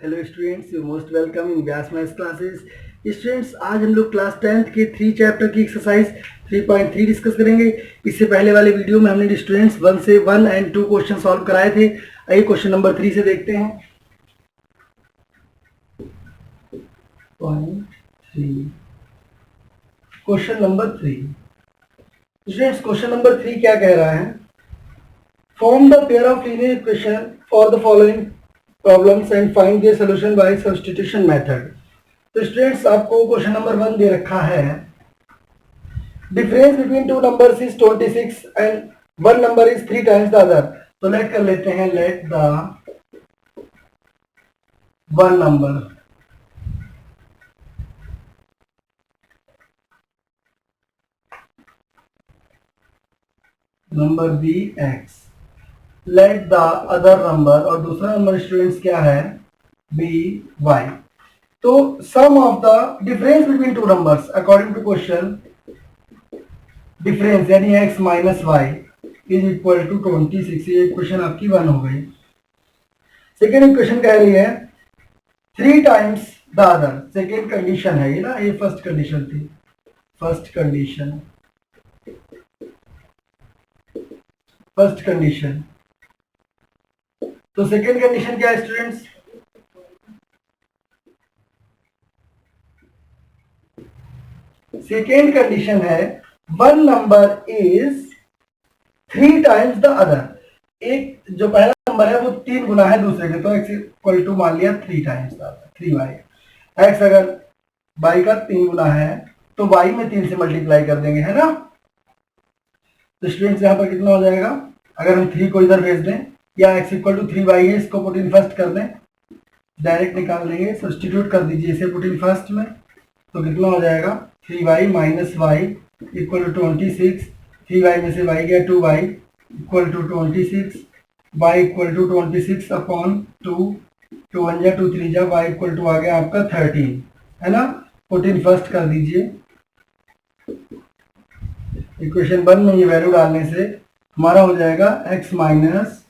Hello students, you most welcome in Vyas maths classes. Students, आज हम लोग class 10th के 3 चैप्टर की एक्सरसाइज 3.3 डिस्कस करेंगे। इससे पहले वाले वीडियो में हमने स्टूडेंट्स 1 से 1 एंड 2 क्वेश्चन सॉल्व कराए थे। आइए क्वेश्चन नंबर 3 से देखते हैं। Question number 3 students, question number 3 क्या कह रहा है? Form the pair of linear equation for the following problems and find their solution by substitution method. तो स्टूडेंट्स, आपको क्वेश्चन नंबर 1 दे रखा है, difference between two numbers is 26 and one number is 3 times the other. तो let कर लेते हैं, let the one number be x, let the other number, और दूसरा नंबर स्टूडेंट्स क्या है? Be y. तो sum of the difference between two numbers according to question, difference यानी x minus y is equal to 26। ये equation आपकी 1 हो गई। सेकेंड इक्वेशन कह रही है 3 times the other. Second condition है ये ना, ये फर्स्ट कंडीशन थी। फर्स्ट कंडीशन तो सेकेंड कंडीशन क्या है स्टूडेंट्स? सेकेंड कंडीशन है one number is 3 times the other. एक जो पहला नंबर है वो 3 गुना है दूसरे के, तो x इक्वल टू मान लिया 3 times the other 3y। x अगर y का 3 गुना है तो y में 3 से मल्टीप्लाई कर देंगे, है ना। तो स्टूडेंट्स यहाँ पर कितना हो जाएगा? अगर हम 3 को इधर भेज दें, या x इक्वल टू 3y है, इसको पुट इन फर्स्ट कर दें, डायरेक्ट निकाल देंगे, सब्स्टिट्यूट कर दीजिए इसे पुट इन फर्स्ट में। तो कितना हो जाएगा? 3y minus y equal to 26। 3y में से y गया 2y equal to 26। y equal to 26 upon 2, 2 1 जा 2 3 जा, y इक्वल टू आ गया आपका 13, है ना। पुट इन फर्स्ट कर दीजिए। इक्वेशन 1 में ये वैल्यू डालने से हमारा हो जाएगा x माइनस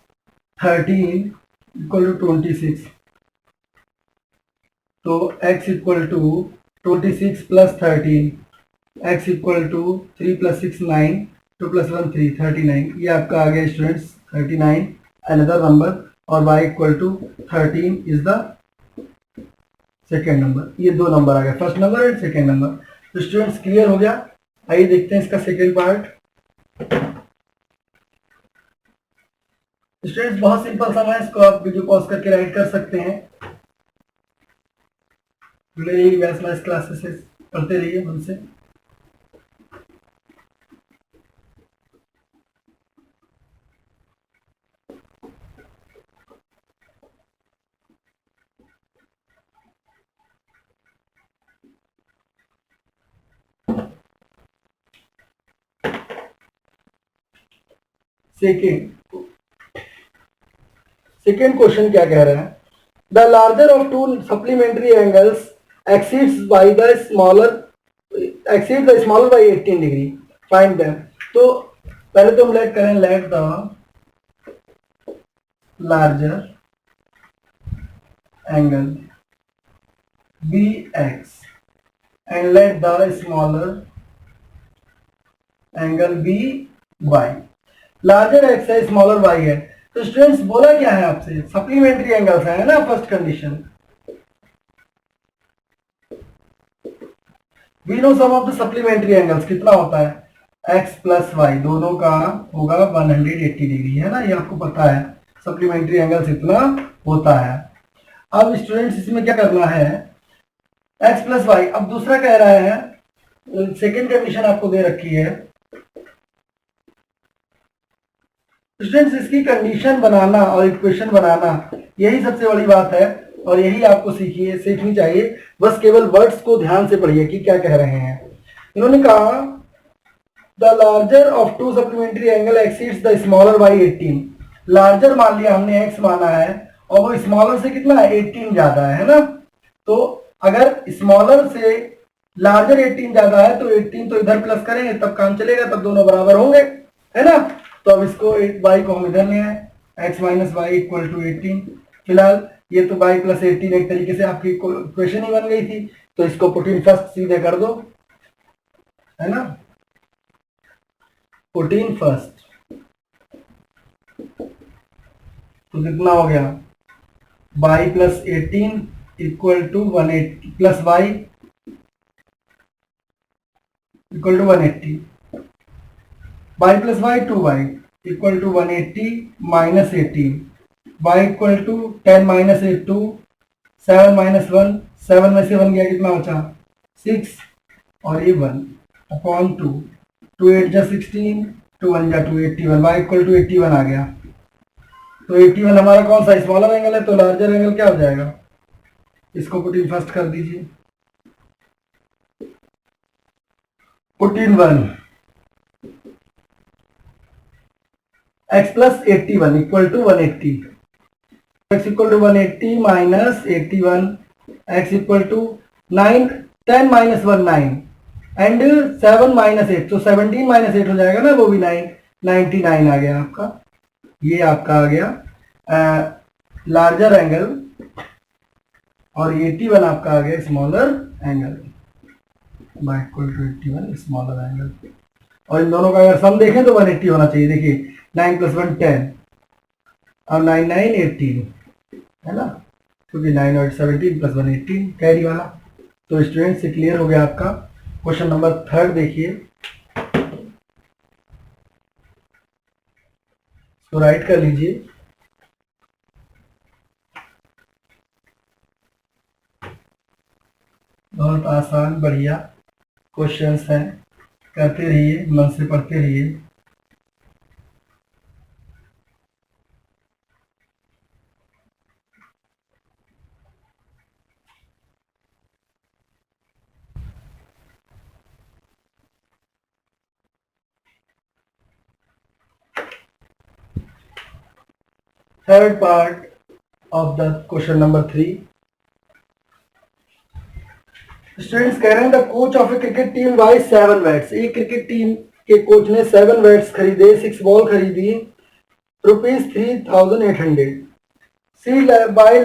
13 इक्वल टू 26। तो x इक्वल टू 26 प्लस 13, x equal to 3 plus 6 9, 2 plus 1 3, 39। ये आपका आ गया स्टूडेंट्स 39 अनदर नंबर, और y equal to 13 is the second number. ये दो नंबर आ गया, first number and second number. तो स्टूडेंट्स क्लियर हो गया। आइए देखते हैं इसका सेकेंड पार्ट। स्टूडेंट्स, बहुत सिंपल सा है, इसको आप वीडियो पॉज करके राइट कर सकते हैं। व्यास मैथ्स क्लासेस पढ़ते रहिए हमसे। सेकेंड क्वेश्चन क्या कह रहा है? The larger of two supplementary angles exceeds by the smaller by 18 degree, find them. तो पहले तो हम लेट करें, let the larger angle be x and let the smaller angle be y. Larger x है, स्मॉलर वाई है। तो students, बोला क्या है आपसे? सप्लीमेंट्री एंगल्स है ना, first condition. We know sum of the supplementary angles कितना होता है? x प्लस वाई दोनों का होगा 180 डिग्री, है ना, ये आपको पता है। सप्लीमेंट्री एंगल्स इतना होता है। अब स्टूडेंट्स, इसमें क्या करना है? x plus y. अब दूसरा कह रहा है, सेकेंड कंडीशन आपको दे रखी है। स्टूडेंट्स, इसकी कंडीशन बनाना और इक्वेशन बनाना, यही सबसे बड़ी बात है, और यही आपको सीखनी चाहिए। बस केवल वर्ड्स को ध्यान से पढ़िए कि क्या कह रहे हैं। इन्होंने कहा the larger of two supplementary angle exceeds the smaller by 18। Larger मान लिया हमने, x माना है, और वो स्मॉलर से कितना है? 18 ज्यादा है ना। तो अगर स्मॉलर से लार्जर 18 ज्यादा है तो 18 तो इधर प्लस करेंगे तब काम चलेगा, तब दोनों बराबर होंगे, है ना। तो अब इसको y को हम इधर ले आए, x minus y equal to 18। फिलहाल ये तो y प्लस 18 एक तरीके से आपकी क्वेश्चन ही बन गई थी, तो इसको पुट इन फर्स्ट सीधे कर दो, है ना, पुट इन फर्स्ट, तो कितना हो गया y plus 18 equal to 180 plus y equal to 180, y plus y 2y equal to 180 minus 18, y equal to 10 minus 8 2, 7 minus 1, 7 में से 1 गया कितना बचा 6, और ये 1 अपॉन 2, 2 8 जा 16, 2 1 जा 2, 81, y इक्वल टू 81 आ गया। तो 81 हमारा कौन सा स्मॉलर एंगल है, तो लार्जर एंगल क्या हो जाएगा, इसको पुट इन फर्स्ट कर दीजिए, put in 1, x plus 81 equal to 180, x equal to 180 minus 81, x equal to 9, 10 minus 1 9 and 7 minus 8, तो 17 माइनस 8 हो जाएगा ना, वो भी 9, 99 आ गया आपका, ये आपका आ गया लार्जर एंगल, और 81 आपका आ गया smaller angle, y equal to 81 smaller angle. और इन दोनों का अगर सम देखें तो 180 होना चाहिए, देखिए 9 प्लस 1 10 और 9 9 18, है ना, क्योंकि 9 और 17 प्लस 1 18 कैरी वाला। तो स्टूडेंट से क्लियर हो गया आपका क्वेश्चन नंबर 3 देखिए, तो राइट कर लीजिए। बहुत आसान बढ़िया क्वेश्चंस हैं, करते रहिए, मन से पढ़ते रहिए। Third part of the question number 3, students कह रहे हैं the coach of a cricket team buy 7 bats, एक क्रिकेट टीम के कोच ने 7 बैट्स खरीदे, 6 बॉल खरीदी, ₹3,800, she buy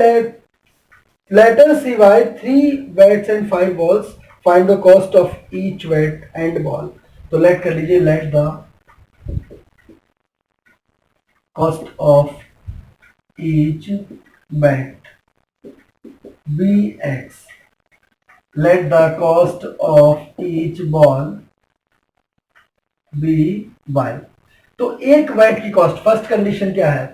later she buy 3 bats and 5 balls, find the cost of each bat and ball. तो let कर लीजिए, let the cost of each bat be x, let the cost of each ball be y। तो एक bat की cost, first condition क्या है,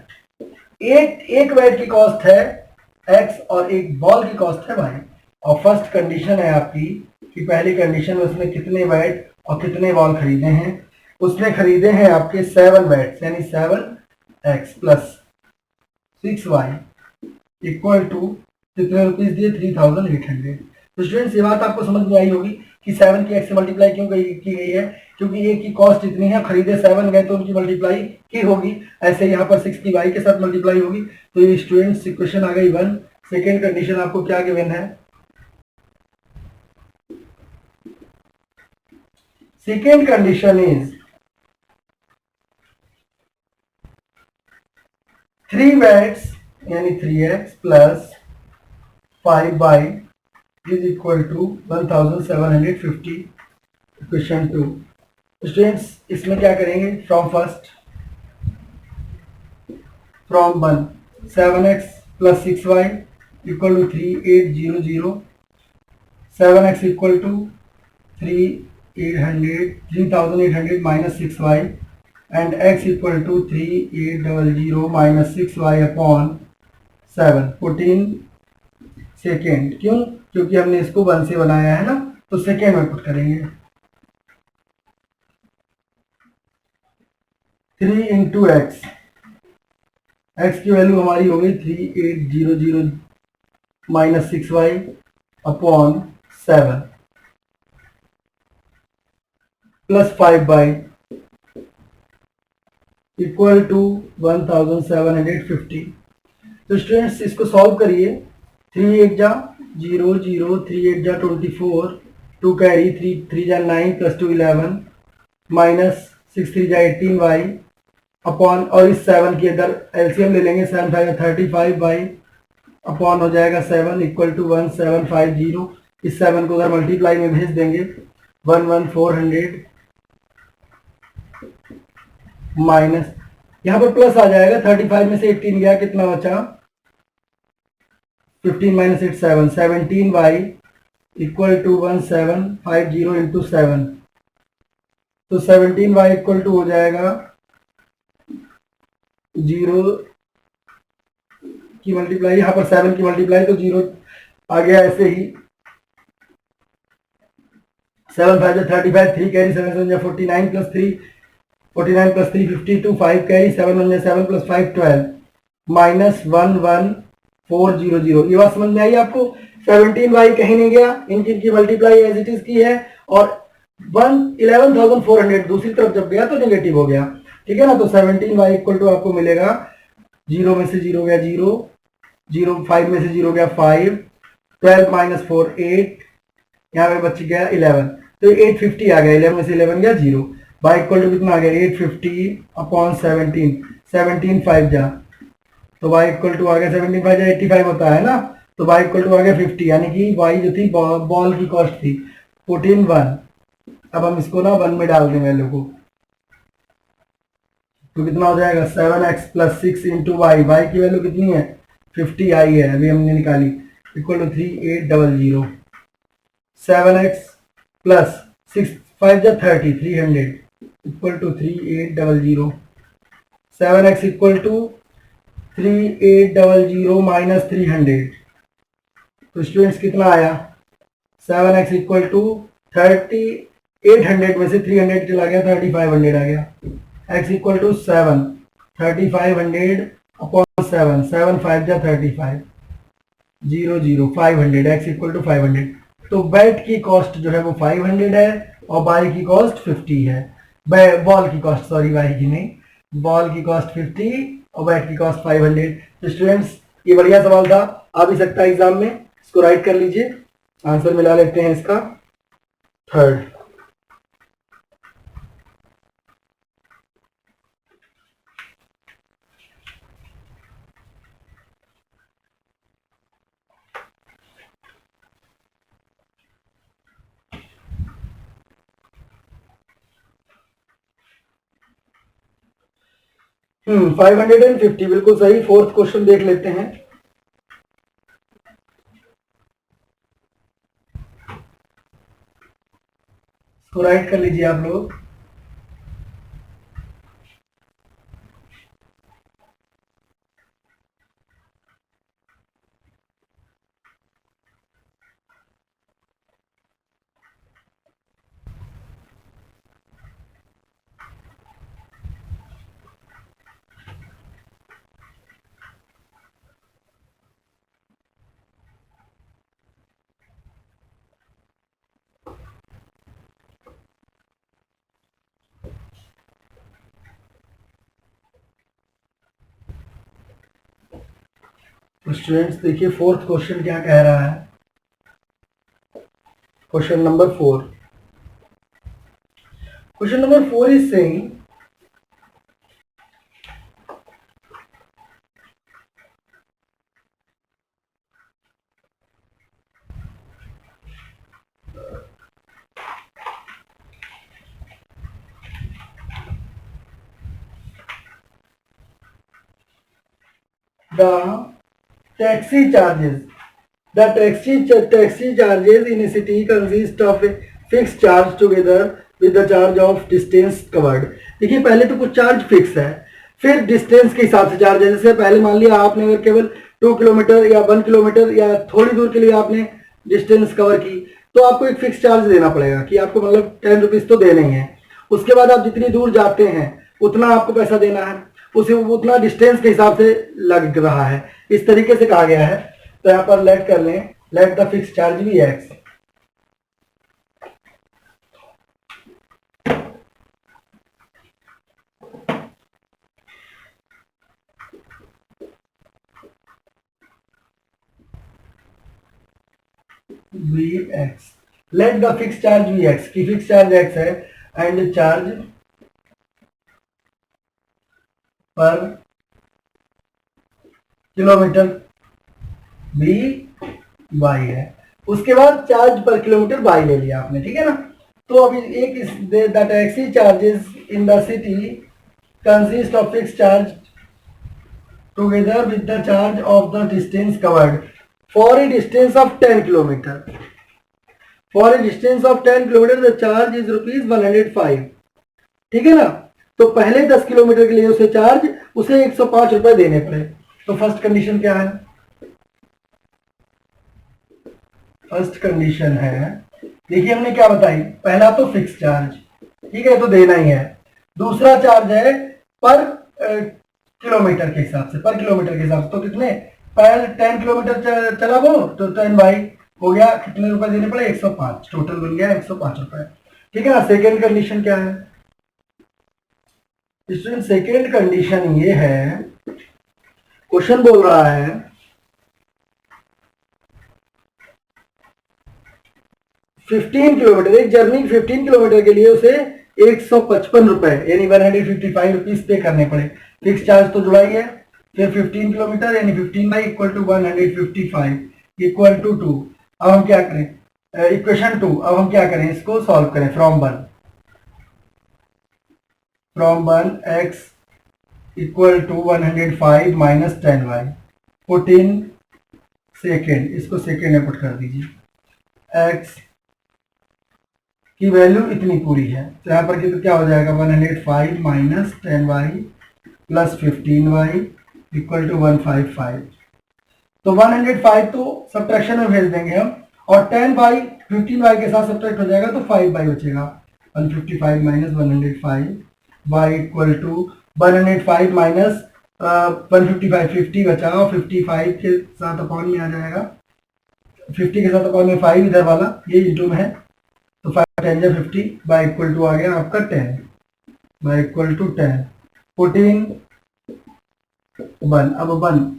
एक bat की कॉस्ट है x और एक बॉल की कॉस्ट है y, और फर्स्ट कंडीशन है आपकी कि पहली कंडीशन में उसने कितने बैट और कितने बॉल खरीदे हैं, उसने खरीदे हैं आपके 7 बैट्स, यानी 7x plus 6y equal to कितने रुपीज दिए 3,800। तो स्टूडेंट्स ये बात आपको समझ में आई होगी कि 7 की x से मल्टीप्लाई क्यों की गई है, क्योंकि a की कॉस्ट इतनी है, खरीदे 7 गए तो उनकी मल्टीप्लाई की होगी, ऐसे यहाँ पर 6 की y के साथ मल्टीप्लाई होगी। तो ये स्टूडेंट्स इक्वेशन आ गई 1। सेकेंड कंडीशन आपको क्या गिवन है, सेकेंड कंडीशन इज 3 बैट्स यानी 3x plus 5y is equal to 1750। Question 2 students इसमें क्या करेंगे, from first, from 1 7x plus 6y equal to 3800, 7x equal to 3800 minus 6y and x equal to 3800 minus 6y upon 7, 14 second. क्यों, क्योंकि हमने इसको 1 से बनाया है ना, तो सेकेंड में पुट करेंगे। 3 इंटू एक्स, एक्स की वैल्यू हमारी हो गई 3800 minus 6y upon 7 plus 5y equal to 1750। तो स्टूडेंट्स इसको सॉल्व करिए, 3 8 जा 0 0, 3 8 जा 24, 2 कैरी, 3 जा 9 प्लस 2 11 माइनस 6 3 जा 18y अपॉन, और इस 7 की अगर एलसीएम ले लेंगे 7 5 35y अपॉन हो जाएगा 7 इक्वल टू 1750। इस 7 को उधर मल्टीप्लाई में भेज देंगे, 11400 माइनस, यहाँ पर प्लस आ जाएगा, 35 में से 18 गया, कितना बचा 15 minus 8 7, 17y equal to 1750 into 7, तो 17y इक्वल टू हो जाएगा 0 की मल्टीप्लाई, यहाँ पर 7 की मल्टीप्लाई तो 0 आ गया, ऐसे ही 7 5 35, 3 carry, 7 7 49 plus 3, 49 plus 3 52, 5 carry, 7 1 7 plus 5 12 minus 11400। ये बात समझ में आई आपको? 17y कहीं नहीं गया, इनकी मल्टीप्लाई एज इट इज की है, और 11,400 दूसरी तरफ जब गया तो नेगेटिव हो गया, ठीक है ना। तो 17y इक्वल टू आपको मिलेगा, 0 में से 0 गया 0, 0 5 में से 0 गया 5, 12 माइनस 4 8, यहाँ पे बच गया 11, तो 850 आ गया, 11 में से 11 गया 0, y इक्वल टू कितना आ गया 850 अपॉन 17, 17 5 जा, तो y इक्वल टू आ गया 17 5 जा 85 होता है ना, तो y इक्वल टू आ गया 50, यानी कि y जो थी बॉल की कॉस्ट थी 14 1। अब हम इसको ना 1 में डाल दें वैल्यू को, तो कितना हो जाएगा 7x plus 6 into y, y की वैल्यू कितनी है 50 आई है, अभी हमने निकाली, इक्वल टू 3800, 7x प्लस 6 5 जा 30, 300 equal to 3800, 7x equal to 3800 minus 300, तो स्टूडेंट्स कितना आया 7x इक्वल टू 3800 में से 300 चला गया, 3500 आ गया, x इक्वल टू 7, 3500 अपॉन 7, 7 5 जा 35, 0 0 500, x इक्वल टू 500। तो बैट की कॉस्ट जो है वो 500 है और बाई की कॉस्ट 50 है, बॉल की कॉस्ट, सॉरी बाई की नहीं, बॉल की कॉस्ट 50 और बैट की कॉस्ट 500। तो स्टूडेंट्स ये बढ़िया सवाल था, आ भी सकता है एग्जाम में, इसको राइट कर लीजिए, आंसर मिला लेते हैं इसका थर्ड। हम्म, 550 बिल्कुल सही। फोर्थ क्वेश्चन देख लेते हैं। इसको राइट कर लीजिए आप लोग। तो स्टूडेंट्स देखिए फोर्थ क्वेश्चन क्या कह रहा है। Question number 4, question number 4 is saying the taxi charges. The taxi charges in a city consist of a fixed charge together with the charge of distance covered. देखिए पहले तो कुछ चार्ज फिक्स है, फिर डिस्टेंस के हिसाब से चार्ज है। जैसे पहले मान लिया आपने अगर केवल 2 किलोमीटर या 1 किलोमीटर या थोड़ी दूर के लिए आपने डिस्टेंस कवर की, तो आपको एक फिक्स चार्ज देना पड़ेगा कि आपको मतलब 10 रुपीज तो देने ही है। उसके बाद आप जितनी दूर जाते हैं उतना आपको पैसा देना है, उसे उतना डिस्टेंस के हिसाब से लग रहा है, इस तरीके से कहा गया है। तो यहाँ पर लेट कर लें, लेट द फिक्स चार्ज भी x. We x, let the fix charge we x, की फिक्स चार्ज एक्स है and charge per kilometre be y है। उसके बाद चार्ज पर किलोमीटर वाई ले लिया आपने, ठीक है ना। तो अभी एक the taxi charges in the city consist of fix charge together with the charge of the distance covered for a distance of 10 kilometre. For a distance of 10 kilometre the charge is ₹105, ठीक है ना। तो पहले 10 kilometre के लिए उसे charge उसे 105 रुपए देने पड़े। तो फर्स्ट कंडीशन क्या है? फर्स्ट कंडीशन है, देखिए हमने क्या बताई, पहला तो फिक्स चार्ज, ठीक है, तो देना ही है। दूसरा चार्ज है पर किलोमीटर के हिसाब से, पर किलोमीटर के हिसाब से। तो कितने, पहले 10 किलोमीटर चला वो तो 10 बाई हो गया, कितने रुपए देने पड़े? 105, टोटल बन गया 105 रुपए, ठीक है ना। सेकेंड कंडीशन क्या है स्टूडेंट? सेकेंड कंडीशन ये है, क्वेश्चन बोल रहा है 15 किलोमीटर, एक जर्नी 15 किलोमीटर के लिए उसे 155 रुपए यानी 155 रुपीज पे करने पड़े। फिक्स चार्ज तो जुड़ा ही है, फिर 15 किलोमीटर यानी 15 y equal to 155 equal to 2। अब हम क्या करें? इक्वेशन 2, अब हम क्या करें, इसको सॉल्व करें। From one x equal to 105 minus 10y, 14 second, इसको सेकेंड में पुट कर दीजिए। एक्स की वैल्यू इतनी पूरी है, तो यहाँ पर तो क्या हो जाएगा? 105 minus 10y plus 15y equal to 155। तो 105 तो सब्ट्रैक्शन में भेज देंगे हम, और 10y 15y के साथ सब्ट्रैक्ट हो जाएगा तो 5y बचेगा। 155 minus 105 y equal to 105 minus 155 50 बचा, और 55 के साथ अपॉन में आ जाएगा, 50 के साथ अपॉन में 5 इधर वाला ये इंटू में है, तो 5 10 या 50 बाई इक्वल टू आ गया आपका 10 बाई इक्वल टू 10, 14 1।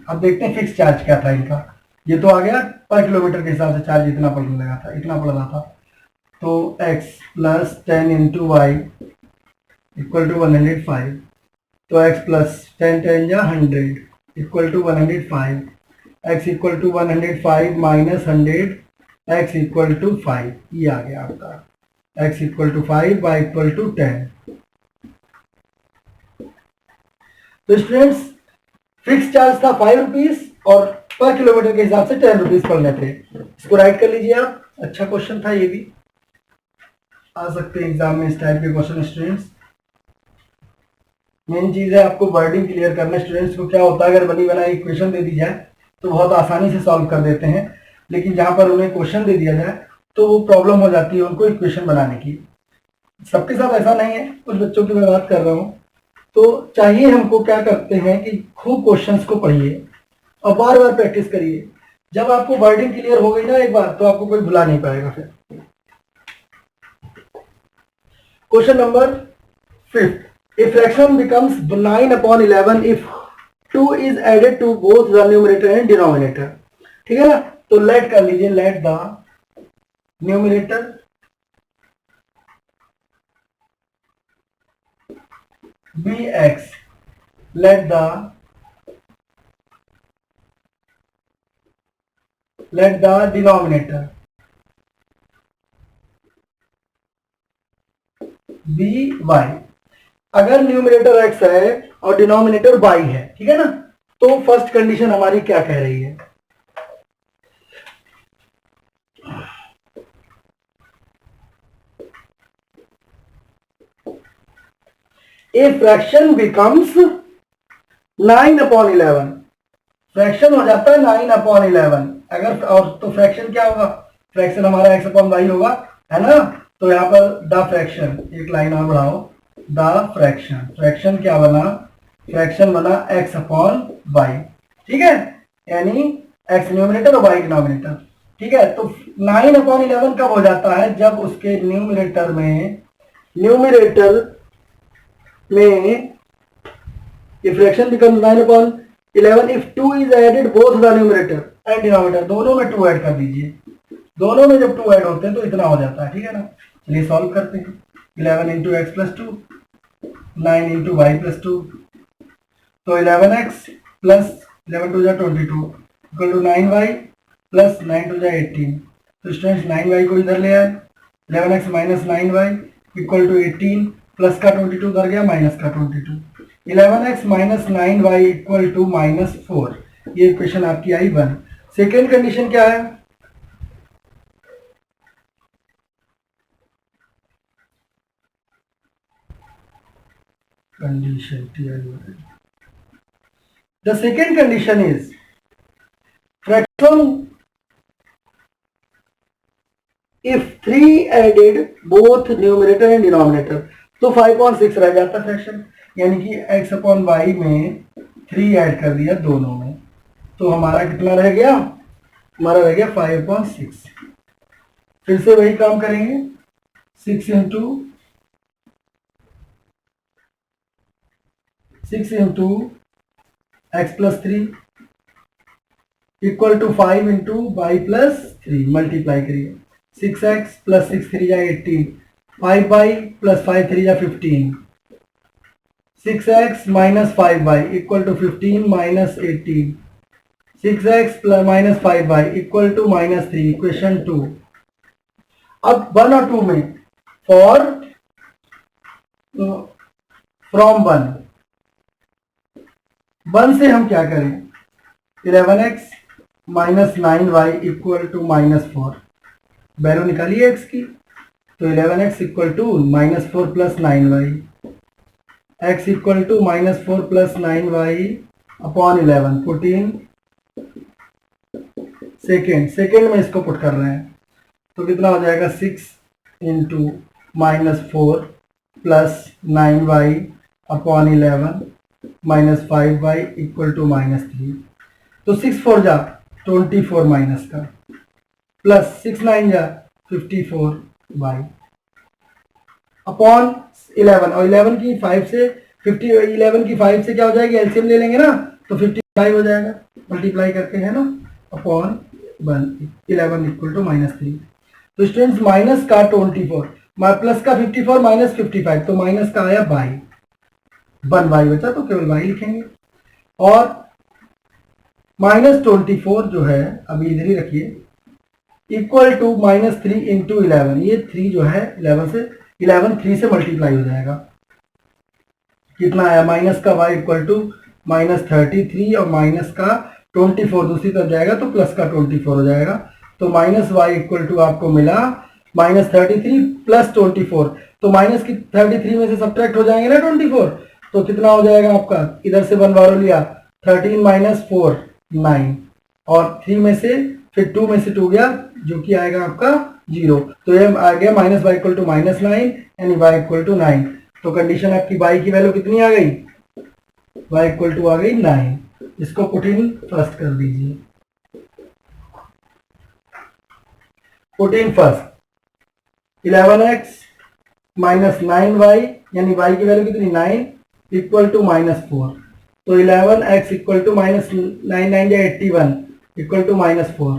अब देखते हैं फिक्स चार्ज क्या था इनका। ये तो आ गया पर किलोमीटर के हिसाब से चार्ज इतना पड़ने लगा था, इतना पड़ रहा था। तो x plus 10 into y equal to 105, तो x प्लस 10 10 या 100 equal to 105, x equal to 105 minus 100 x equal to 5, ये आ गया आपका x equal to 5 y equal to 10। तो स्टूडेंट्स फिक्स चार्ज था 5 रुपीज और पर किलोमीटर के हिसाब से 10 रुपीज पड़ने थे। इसको राइट कर लीजिए आप। अच्छा क्वेश्चन था, ये भी आ सकते हैं एग्जाम में इस टाइप के क्वेश्चन स्टूडेंट्स। मेन चीज है आपको वर्डिंग क्लियर करना। स्टूडेंट्स को क्या होता है, अगर बनी बनाई इक्वेशन दे दी जाए तो बहुत आसानी से सॉल्व कर देते हैं, लेकिन जहां पर उन्हें क्वेश्चन दे दिया जाए तो वो प्रॉब्लम हो जाती है उनको इक्वेशन बनाने की। सबके साथ ऐसा नहीं है, कुछ बच्चों की मैं बात कर रहा हूँ। तो चाहिए हमको क्या करते हैं कि खूब क्वेश्चंस को पढ़िए और बार बार प्रैक्टिस करिए। जब आपको वर्डिंग क्लियर हो गई ना एक बार, तो आपको कोई भुला नहीं पाएगा फिर। Question number 5, a fraction becomes 9/11 if 2 is added to both the numerator and denominator, ठीक है ना। तो लेट कर लीजिए, let the numerator be x, let the denominator be y। अगर न्यूमरेटर x है और डिनोमिनेटर y है, ठीक है ना, तो फर्स्ट कंडीशन हमारी क्या कह रही है? ए फ्रैक्शन बिकम्स 9/11, फ्रैक्शन हो जाता है 9/11 अगर, और तो फ्रैक्शन क्या होगा? फ्रैक्शन हमारा x/y होगा, है ना। तो यहाँ पर द फ्रैक्शन, एक लाइन और बढ़ाओ, द फ्रैक्शन, फ्रैक्शन क्या बना? फ्रैक्शन बना x/y, ठीक है, यानी x न्यूमरेटर और y डिनोमिनेटर, ठीक है। तो 9/11 कब हो जाता है? जब उसके न्यूमरेटर में if fraction becomes 9/11 if 2 is added both the numerator and denominator, दोनों में 2 ऐड कर दीजिए। दोनों में जब 2 ऐड होते हैं तो इतना हो जाता है, ठीक है ना। चलिए सॉल्व करते हैं। 11 into x plus 2, 9 into y plus 2, तो 11x plus 11 2 22 equal to 9y plus 9 two जाए 18। तो स्टूडेंट्स 9y को इधर ले आए, 11x minus 9y equal to 18, plus का 22 उधर गया, माइनस का 22। 11x minus 9y equal to minus 4। ये इक्वेशन आपकी आई 1। सेकेंड कंडीशन क्या है? Condition the second condition is fraction if 3 added both numerator and denominator, तो 5/6 रह जाता फ्रैक्शन, यानी कि x अपॉन वाई में 3 ऐड कर दिया दोनों में, तो हमारा कितना रह गया? हमारा रह गया 5/6। फिर से वही काम करेंगे, 6 into x plus 3 equal to 5 into y plus 3, multiply करिए। 6x प्लस 6 3 जा 18, 5y प्लस 5 3 जा 15, 6x minus 5y equal to 15 minus 18, 6x plus minus 5y equal to minus 3, equation 2। अब 1 और 2 में फॉर फ्रॉम 1 से हम क्या करें? 11x minus 9y equal to minus 4, value निकालिए x की, तो 11x equal to minus 4 plus 9y, x equal to minus 4 plus 9y upon 11, 14। Second में इसको पुट कर रहे हैं, तो कितना हो जाएगा? 6 into minus 4 plus 9y upon 11 minus 5y equal to minus 3। तो 6 4 जा 24 माइनस का, प्लस 6 9 जा 54y अपॉन 11, और 11 की 5 से 50, 11 की 5 से क्या हो जाएगी? एलसीएम ले लेंगे ना, तो 55 हो जाएगा, मल्टीप्लाई करके, है ना, अपॉन 11 इक्वल टू माइनस 3। तो स्टूडेंट्स माइनस का 24 प्लस का 54 माइनस 55, तो माइनस का आया बाई, 1y बचा, तो केवल y लिखेंगे। और माइनस 24 जो है, अभी इधर ही रखिए, इक्वल टू माइनस 3 इंटू 11, ये 3 जो है 11 3 से मल्टीप्लाई हो जाएगा, कितना आया? माइनस का y इक्वल टू माइनस 33, और माइनस का 24 दूसरी तरफ जाएगा तो प्लस का 24 हो जाएगा। तो माइनस y इक्वल टू आपको मिला माइनस 33 प्लस 24, तो माइनस की 33 में से सब्ट्रैक्ट हो जाएंगे ना 24, तो कितना हो जाएगा आपका? इधर से 1 बारो लिया, 13 माइनस 4 9, और 3 में से फिर 2 में से 2 गया, जो कि आएगा आपका 0। तो ये आ गया minus y equal to minus 9, यानी वाई इक्वल टू 9। तो कंडीशन आपकी y की वैल्यू कितनी आ गई? y इक्वल टू आ गई 9। इसको पुट इन फर्स्ट कर दीजिए, put in first. 11x minus 9y, यानी y की वैल्यू कितनी? 9 इक्वल टू माइनस 4, तो 11x इक्वल टू माइनस 9 9 या 81 equal to minus 4,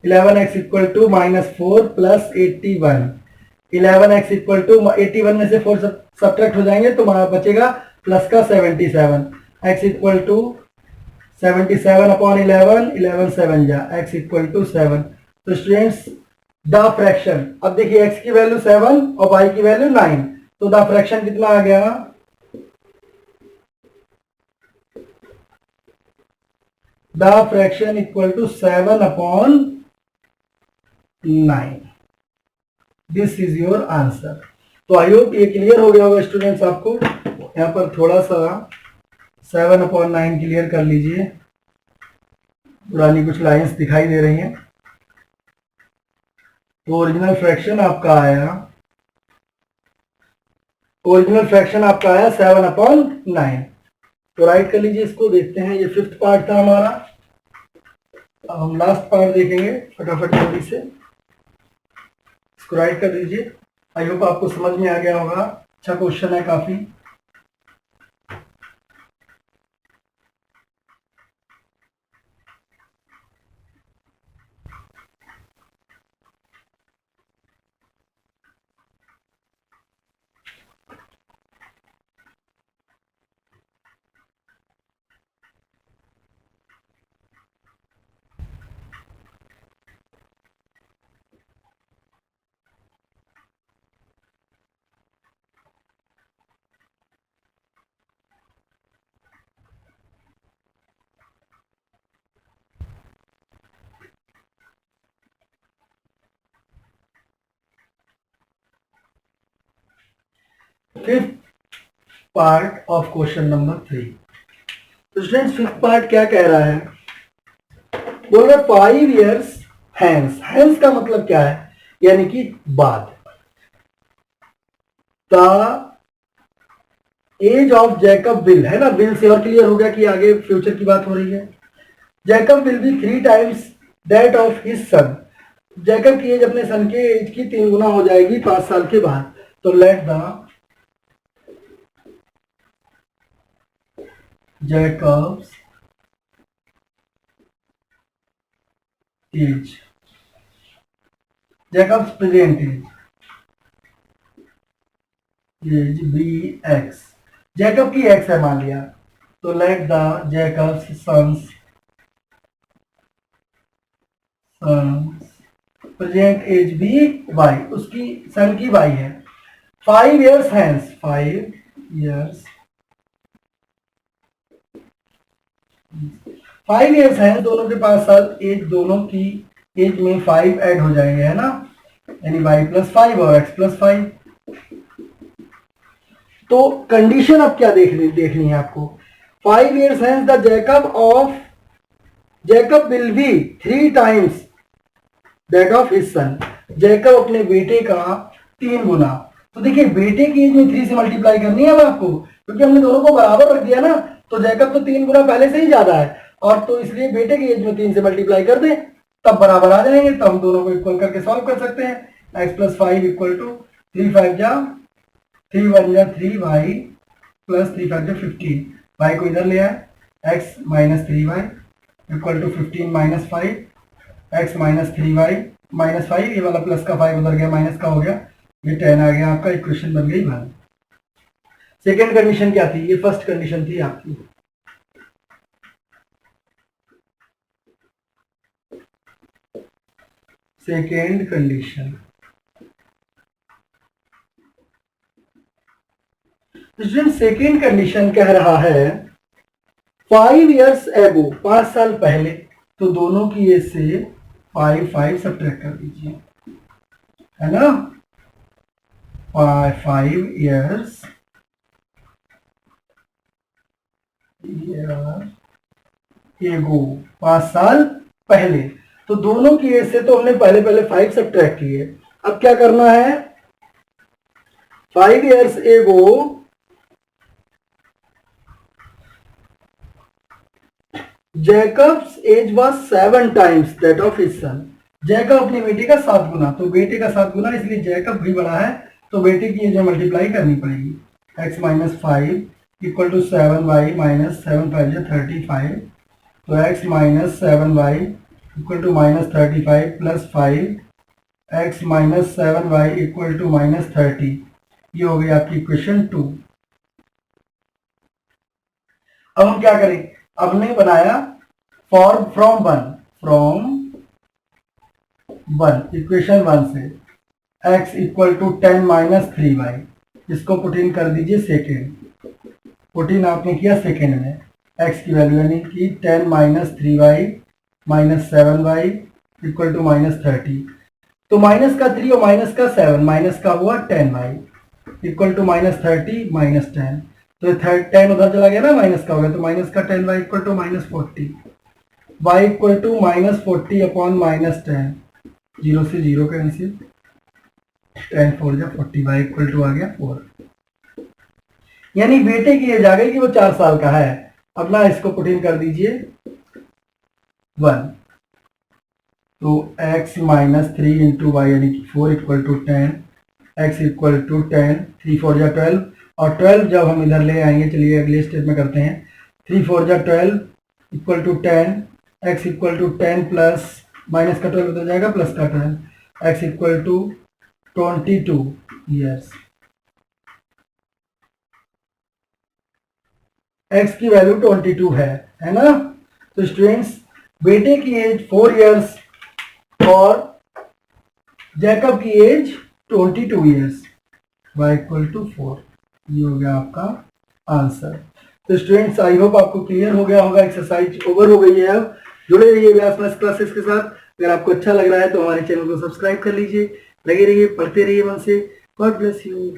11x equal to minus 4 plus 81, 11x equal to 81 में से 4 सब्ट्रैक्ट हो जाएंगे तो बचेगा प्लस का 77, x इक्वल टू 77 अपॉन 11, 11 7 जा, x इक्वल टू 7। तो स्टूडेंट्स द फ्रैक्शन, अब देखिए x की वैल्यू 7 और y की वैल्यू 9, तो द फ्रैक्शन कितना आ गया? The fraction equal to 7 upon 9। This is your answer. तो आई होप ये क्लियर हो गया होगा स्टूडेंट्स आपको। यहाँ पर थोड़ा सा 7 अपॉन 9 क्लियर कर लीजिए, पुरानी कुछ लाइंस दिखाई दे रही हैं। तो ओरिजिनल फ्रैक्शन आपका आया, 7 अपॉन 9। तो राइट कर लीजिए इसको, देखते हैं, ये 5th पार्ट था हमारा। अब हम लास्ट पार्ट देखेंगे फटाफट जल्दी से, इसको राइट कर दीजिए। आई होप आपको समझ में आ गया होगा, अच्छा क्वेश्चन है काफी। Fifth part of question number 3। तो स्टूडेंट्स फिफ्थ पार्ट क्या कह रहा है, बोल रहे 5 years हैंस। हैंस का मतलब क्या है, यानी कि बाद। The age of Jacob will, है ना, विल से और क्लियर हो गया कि आगे फ्यूचर की बात हो रही है। Jacob will be 3 times that of his son. Jacob की एज अपने सन के एज की 3 गुना हो जाएगी 5 साल के बाद। तो let the Jacob's age, Jacob's present age be x. Jacob की एक्स है मान लिया, तो let the Jacob's sons present age be y, उसकी सन की वाई है। 5 years हैंस, 5 years 5 years है, दोनों के 5 साल, एज दोनों की एज में 5 ऐड हो जाएंगे, है ना, यानी y प्लस 5 और x प्लस 5। तो कंडीशन अब क्या देखनी है आपको। 5 years है the Jacob will be 3 times that of his son. Jacob अपने बेटे का 3 गुना। तो देखिए बेटे की एज में 3 से मल्टीप्लाई करनी है अब आपको, क्योंकि हमने दोनों को बराबर रख दिया ना, तो जैकब तो 3 गुना पहले से ही ज्यादा है, और तो इसलिए बेटे की एज में 3 से मल्टीप्लाई कर दें, तब बराबर आ जाएंगे। तो हम दोनों को इक्वल करके सॉल्व कर सकते हैं। x प्लस 5 इक्वल टू 3 5 जा 3 1 जा 3 y प्लस 3 5 जा 15। y को इधर ले आए, x minus 3y equal to 15 minus 5 x minus 3y minus 5, ये वाला प्लस का 5 उधर गया, माइनस का हो गया, ये 10 आ गया। आपका इक्वेशन बन गई 1। सेकेंड कंडीशन क्या थी, ये फर्स्ट कंडीशन थी आपकी। सेकेंड कंडीशन, सेकेंड कंडीशन कह रहा है 5 years एगो, 5 साल पहले, तो दोनों की एज से 5 5 सब्ट्रैक्ट कर दीजिए, है ना। 5 years एगो, 5 साल पहले, तो दोनों की एज से तो हमने पहले 5 सब्ट्रैक्ट किए। अब क्या करना है, 5 years ago Jacob's age was 7 times that of his son. Jacob अपने बेटे का 7 गुना, तो बेटे का 7 गुना, इसलिए जैकब भी बड़ा है, तो बेटे की एज में मल्टीप्लाई करनी पड़ेगी। x minus 5 equal to 7y minus 7 5 35। तो x minus 7y equal to minus 35 प्लस 5 x minus 7y equal to minus 30। ये हो गई आपकी इक्वेशन 2। अब हम क्या करें, अब हमने बनाया फॉर्म फ्रॉम 1 इक्वेशन 1 से x equal to 10 minus 3y, इसको पुट इन कर दीजिए सेकेंड, पुट इन आपने किया सेकेंड में, x की वैल्यू यानी कि 10 minus 3y minus 7y equal to minus 30। तो माइनस का 3 और माइनस का 7, माइनस का हुआ 10y equal to minus 30 minus 10। तो 10 उधर चला गया ना, माइनस का हो गया, तो माइनस का 10y equal to minus 40, y equal to minus 40 upon minus 10, 0 से 0 कैंसिल, 10 4 जा 40, y इक्वल टू आ गया 4। यानी बेटे की एज आ गई कि वो 4 साल का है। अब ना इसको पुट इन कर दीजिए 1, तो x माइनस 3 इंटू वाई यानी कि 4 equal to 10, x equal to 10, 3 4 जा 12, और 12 जब हम इधर ले आएंगे, चलिए अगले स्टेप में करते हैं। 3 4 जा 12 equal to 10, x equal to 10 plus minus का 12 उधर जाएगा, प्लस का 12, x equal to 22 years. x की वैल्यू 22 है ना। तो स्टूडेंट्स बेटे की एज 4 इयर्स और जैकब की age 22 years, y equal to 4। ये हो गया आपका आंसर। तो स्टूडेंट्स आई होप आपको क्लियर हो गया होगा, एक्सरसाइज ओवर हो गई है। अब जुड़े रहिए व्यास मैथ्स क्लासेस के साथ। अगर आपको अच्छा लग रहा है तो हमारे चैनल को सब्सक्राइब कर लीजिए, लगे रहिए, पढ़ते रहिए मन से। God bless you.